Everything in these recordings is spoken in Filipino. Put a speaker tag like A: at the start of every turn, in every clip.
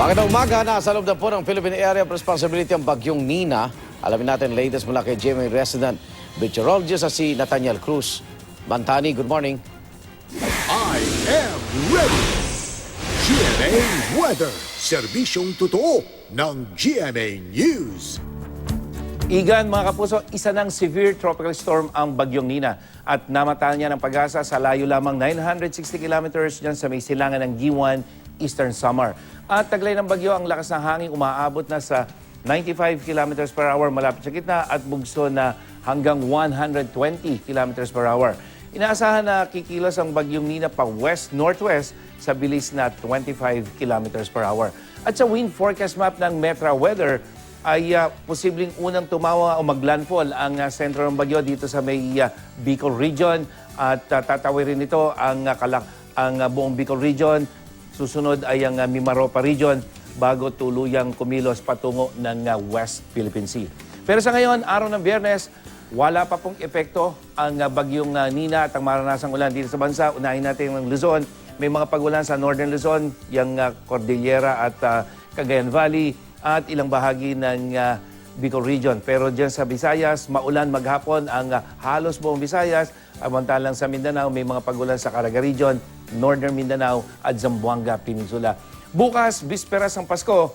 A: Magandang umaga, nasa loob na po ng Philippine Area of Responsibility ang bagyong Nina. Alamin natin latest mula kay GMA resident meteorologist si Nathaniel Cruz. Mantani, good morning.
B: I am ready! GMA Weather, serbisyong totoo ng GMA News.
C: Igan, mga kapuso, isa ng severe tropical storm ang bagyong Nina at namatayan niya ng pag-asa sa layo lamang 960 kilometers dyan sa may silangan ng G1, Eastern Samar. At taglay ng bagyo, ang lakas ng hangin umaabot na sa 95 kilometers per hour malapit sa gitna at bugso na hanggang 120 kilometers per hour. Inaasahan na kikilos ang bagyong Nina pa west-northwest sa bilis na 25 kilometers per hour. At sa wind forecast map ng Metra Weather, ay posibleng unang tumawa o maglandfall ang sentro ng bagyo dito sa may Bicol region at tatawirin nito ang buong Bicol region. Susunod ay ang Mimaropa region bago tuluyang kumilos patungo ng West Philippine Sea. Pero sa ngayon, araw ng Biyernes, wala pa pong epekto ang bagyong Nina at ang maranasang ulan dito sa bansa. Unahin natin ang Luzon. May mga pag-ulan sa Northern Luzon, yung Cordillera at Cagayan Valley at ilang bahagi ng Bicol region. Pero dyan sa Visayas, maulan maghapon ang halos buong Visayas. Samantalang sa Mindanao, may mga pag-ulan sa Caraga region, Northern Mindanao at Zamboanga Peninsula. Bukas, bisperas ng Pasko,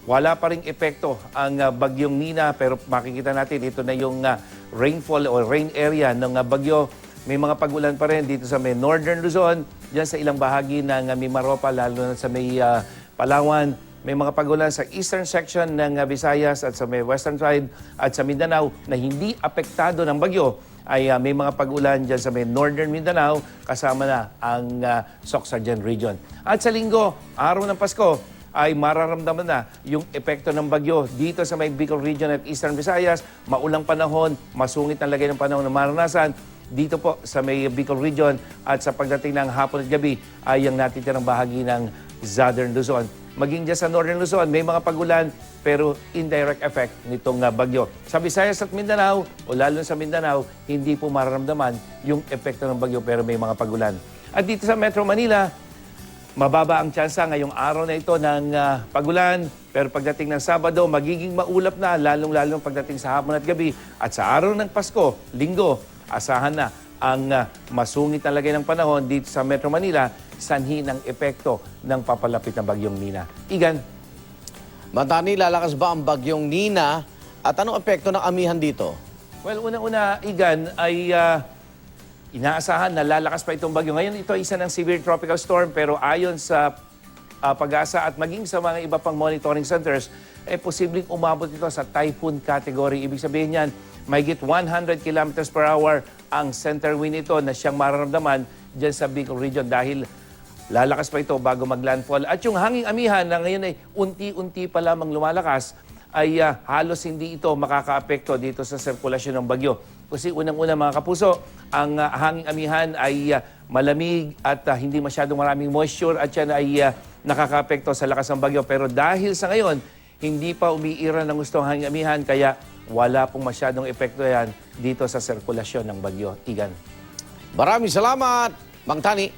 C: wala pa ring epekto ang bagyong Nina pero makikita natin ito na yung rainfall o rain area ng bagyo. May mga pag-ulan pa rin dito sa may Northern Luzon, dyan sa ilang bahagi ng Mimaropa, lalo na sa may Palawan. May mga pag-ulan sa eastern section ng Visayas at sa may western side at sa Mindanao na hindi apektado ng bagyo ay may mga pag-ulan dyan sa may northern Mindanao kasama na ang Sorsogon region. At sa linggo, araw ng Pasko, ay mararamdaman na yung epekto ng bagyo dito sa may Bicol region at eastern Visayas. Maulang panahon, masungit ang lagay ng panahon na maranasan dito po sa may Bicol region at sa pagdating ng hapon at gabi ay ang natitirang bahagi ng southern Luzon. Maging dyan sa Northern Luzon, may mga pag-ulan pero indirect effect nitong bagyo. Sa Visayas at Mindanao, o lalo sa Mindanao, hindi po mararamdaman yung epekto ng bagyo pero may mga pag-ulan. At dito sa Metro Manila, mababa ang tsansa ngayong araw na ito ng pag-ulan. Pero pagdating ng Sabado, magiging maulap na, lalong-lalong pagdating sa hapon at gabi. At sa araw ng Pasko, Linggo, asahan na ang masungit na lagay ng panahon dito sa Metro Manila, sanhi ng epekto ng papalapit na bagyong Nina. Igan.
A: Mantani, lalakas ba ang bagyong Nina at anong epekto ng amihan dito?
C: Well, una-una, Igan, ay inaasahan na lalakas pa itong bagyo. Ngayon, ito ay isa ng severe tropical storm pero ayon sa Pag-asa at maging sa mga iba pang monitoring centers, posibleng umabot ito sa typhoon category. Ibig sabihin yan, mahigit 100 kilometers per hour ang center wind ito na siyang mararamdaman dyan sa Bicol region dahil lalakas pa ito bago maglandfall. At yung hanging amihan na ngayon ay unti-unti pa lamang lumalakas, ay halos hindi ito makakaapekto dito sa sirkulasyon ng bagyo. Kasi unang-una mga kapuso, ang hanging amihan ay malamig at hindi masyadong maraming moisture at yan ay nakakaapekto sa lakas ng bagyo. Pero dahil sa ngayon, hindi pa umiira ng gustong hanging amihan kaya wala pong masyadong epekto yan dito sa sirkulasyon ng bagyo. Igan.
A: Maraming salamat, Mang Tani.